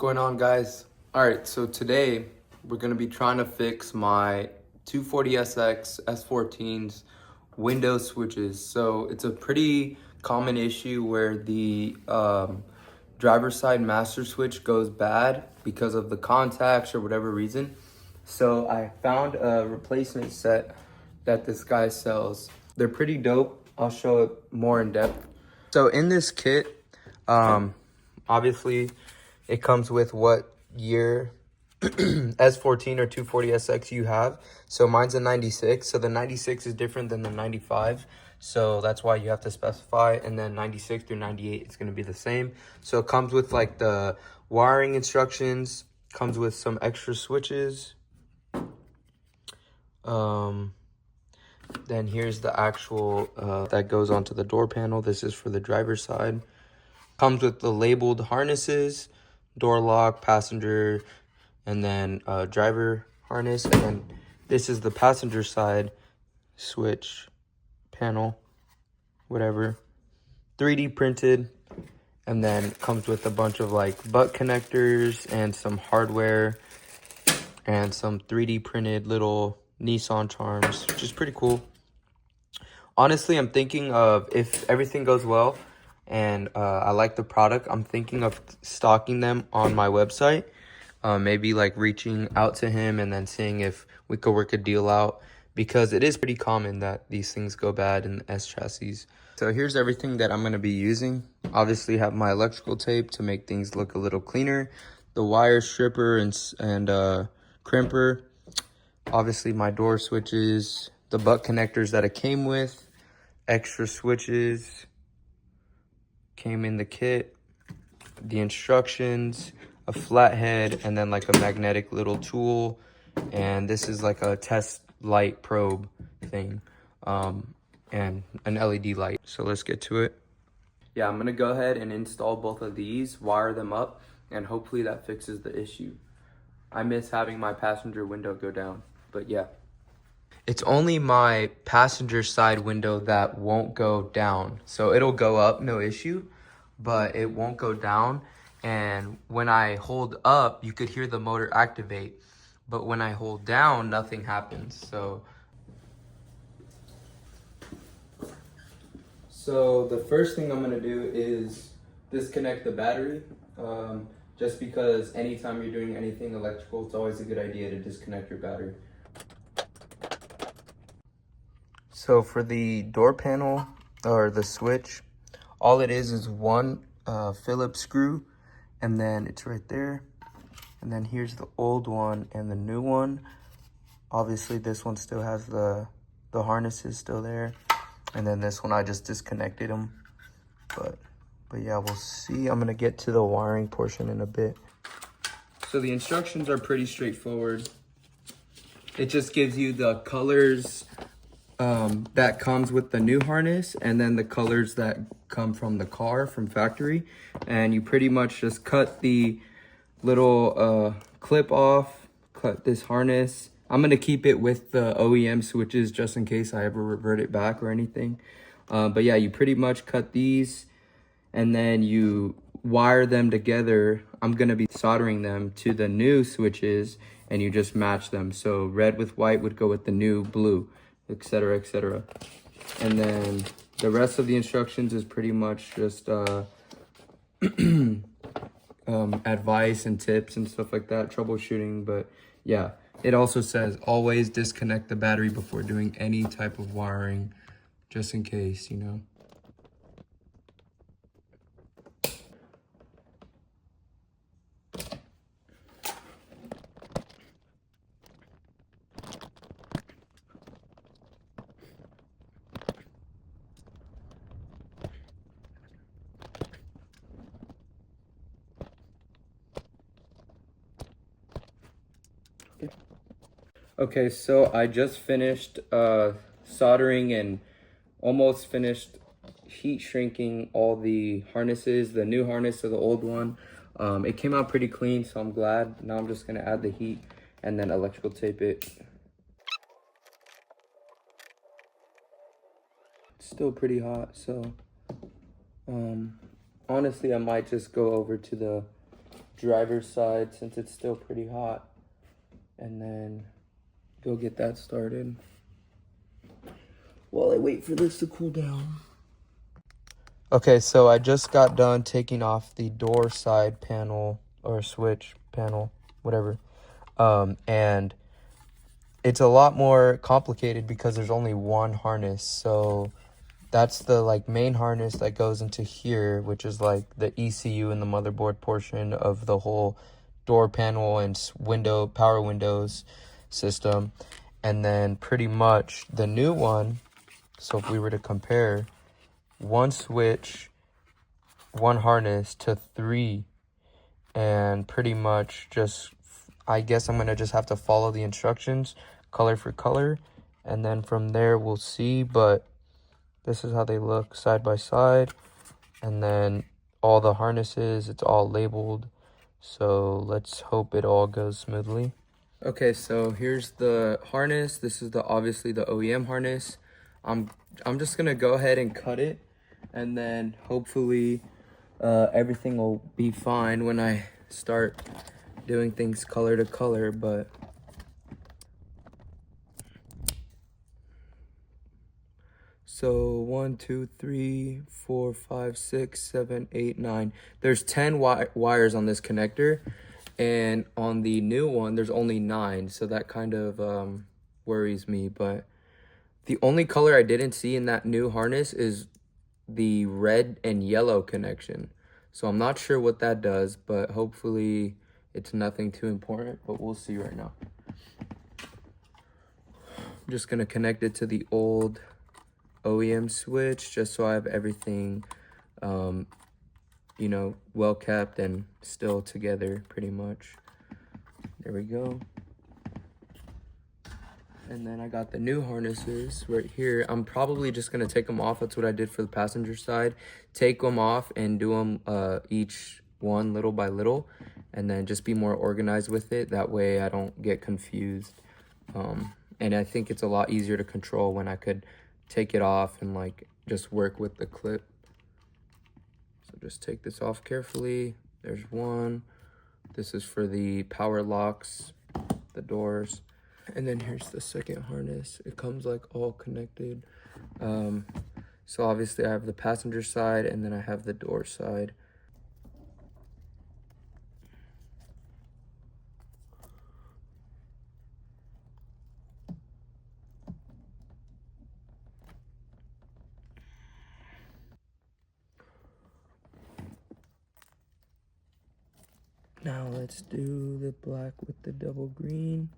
going on, guys? All right, so today we're gonna be trying to fix my 240SX S14's window switches. So it's a pretty common issue where the driver's side master switch goes bad because of the contacts or whatever reason. So I found a replacement set that this guy sells. They're pretty dope. I'll show it more in depth. So in this kit, obviously it comes with what year S14 or 240SX you have. So mine's a 96. So the 96 is different than the 95. So that's why you have to specify. And then 96 through 98 is going to be the same. So it comes with like the wiring instructions, comes with some extra switches. Then here's the actual that goes onto the door panel. This is for the driver's side. Comes with the labeled harnesses, door lock, passenger, and then driver harness. And then this is the passenger side switch panel, whatever. 3D printed. And then comes with a bunch of like butt connectors and some hardware and some 3D printed little Nissan charms, which is pretty cool. Honestly, I'm thinking of, if everything goes well and I like the product, I'm thinking of stocking them on my website. Maybe like reaching out to him and then seeing if we could work a deal out, because it is pretty common that these things go bad in the S chassis. So here's everything that I'm going to be using. Obviously have my electrical tape to make things look a little cleaner, the wire stripper and crimper, obviously my door switches, the butt connectors that it came with, extra switches came in the kit, the instructions, a flathead, and then like a magnetic little tool. And this is like a test light probe thing, and an LED light. So let's get to it. Yeah, I'm gonna go ahead and install both of these, wire them up, and hopefully that fixes the issue. I miss having my passenger window go down, but yeah. It's only my passenger side window that won't go down. So it'll go up, no issue, but it won't go down. And when I hold up, you could hear the motor activate. But when I hold down, nothing happens. So the first thing I'm gonna do is disconnect the battery. Just because anytime you're doing anything electrical, it's always a good idea to disconnect your battery. So for the door panel or the switch, all it is one Phillips screw, and then it's right there. And then here's the old one and the new one. Obviously this one still has the harnesses still there. And then this one, I just disconnected them. But yeah, we'll see. I'm gonna get to the wiring portion in a bit. So the instructions are pretty straightforward. It just gives you the colors that comes with the new harness, and then the colors that come from the car from factory. And you pretty much just cut the little clip off, cut this harness. I'm gonna keep it with the OEM switches just in case I ever revert it back or anything. But yeah, you pretty much cut these and then you wire them together. I'm gonna be soldering them to the new switches, and you just match them. So red with white would go with the new blue, etc., etc. And then the rest of the instructions is pretty much just advice and tips and stuff like that, troubleshooting. But yeah, it also says always disconnect the battery before doing any type of wiring, just in case, you know. Okay, so I just finished soldering and almost finished heat shrinking all the harnesses, the new harness to the old one. It came out pretty clean, so I'm glad. Now I'm just gonna add the heat and then electrical tape it. It's still pretty hot, so honestly I might just go over to the driver's side since it's still pretty hot, and then go get that started while I wait for this to cool down. Okay, so I just got done taking off the door side panel or switch panel, whatever. And it's a lot more complicated because there's only one harness. So that's the like main harness that goes into here, which is like the ECU and the motherboard portion of the whole door panel and power windows system. And then pretty much the new one, so if we were to compare one switch, one harness to 3, and pretty much just, I guess I'm gonna just have to follow the instructions color for color, and then from there we'll see. But this is how they look side by side, and then all the harnesses, it's all labeled, so let's hope it all goes smoothly. Okay, so here's the harness. This is obviously the OEM harness. I'm just gonna go ahead and cut it, and then hopefully everything will be fine when I start doing things color to color. But so 1, 2, 3, 4, 5, 6, 7, 8, 9. There's 10 wires on this connector, and on the new one there's only 9, so that kind of worries me. But the only color I didn't see in that new harness is the red and yellow connection. So I'm not sure what that does, but hopefully it's nothing too important, but we'll see right now. I'm just gonna connect it to the old OEM switch just so I have everything, you know, well kept and still together pretty much. There we go. And then I got the new harnesses right here. I'm probably just gonna take them off. That's what I did for the passenger side. Take them off and do them each one little by little, and then just be more organized with it. That way I don't get confused. And I think it's a lot easier to control when I could take it off and like just work with the clip. So just take this off carefully. There's one. This is for the power locks, the doors. And then here's the second harness. It comes like all connected. So obviously I have the passenger side, and then I have the door side. Now let's do the black with the double green.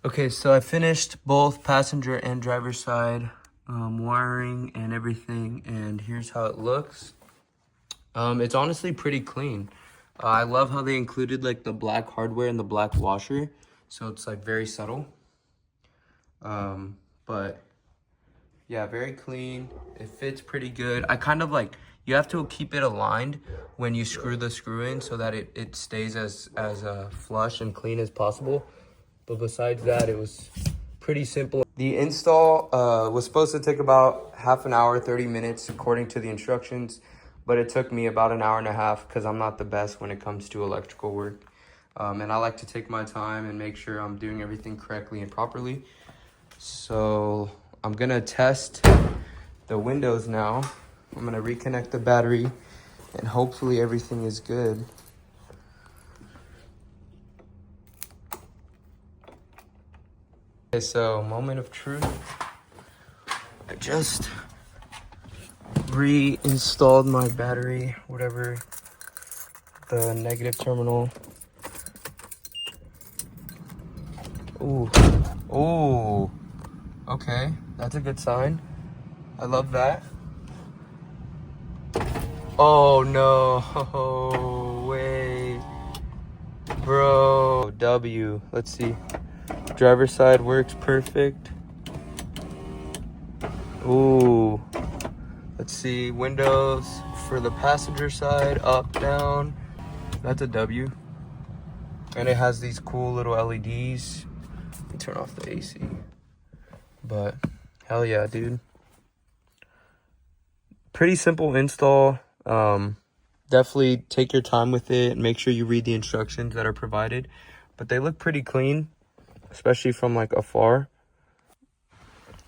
Okay, so I finished both passenger and driver side wiring and everything, and here's how it looks. It's honestly pretty clean. I love how they included like the black hardware and the black washer, so it's like very subtle. But yeah, very clean. It fits pretty good. I kind of like, you have to keep it aligned when you screw the screw in so that it stays as flush and clean as possible. But besides that, it was pretty simple. The install was supposed to take about half an hour, 30 minutes, according to the instructions, but it took me about an hour and a half because I'm not the best when it comes to electrical work. And I like to take my time and make sure I'm doing everything correctly and properly. So I'm gonna test the windows now. I'm gonna reconnect the battery, and hopefully everything is good. Okay, so moment of truth. I just reinstalled my battery, whatever the negative terminal Ooh. Ooh. Okay, that's a good sign. I love that. Oh no way. Bro, W. Let's see. Driver's side works perfect. Ooh. Let's see. Windows for the passenger side, up, down. That's a W. And it has these cool little LEDs. Let me turn off the AC. But hell yeah, dude. Pretty simple install. Definitely take your time with it and make sure you read the instructions that are provided. But they look pretty clean, especially from like afar.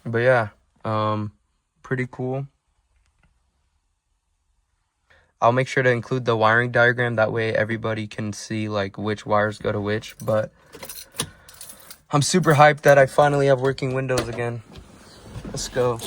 But yeah, pretty cool. I'll make sure to include the wiring diagram. That way everybody can see like which wires go to which. But I'm super hyped that I finally have working windows again. Let's go.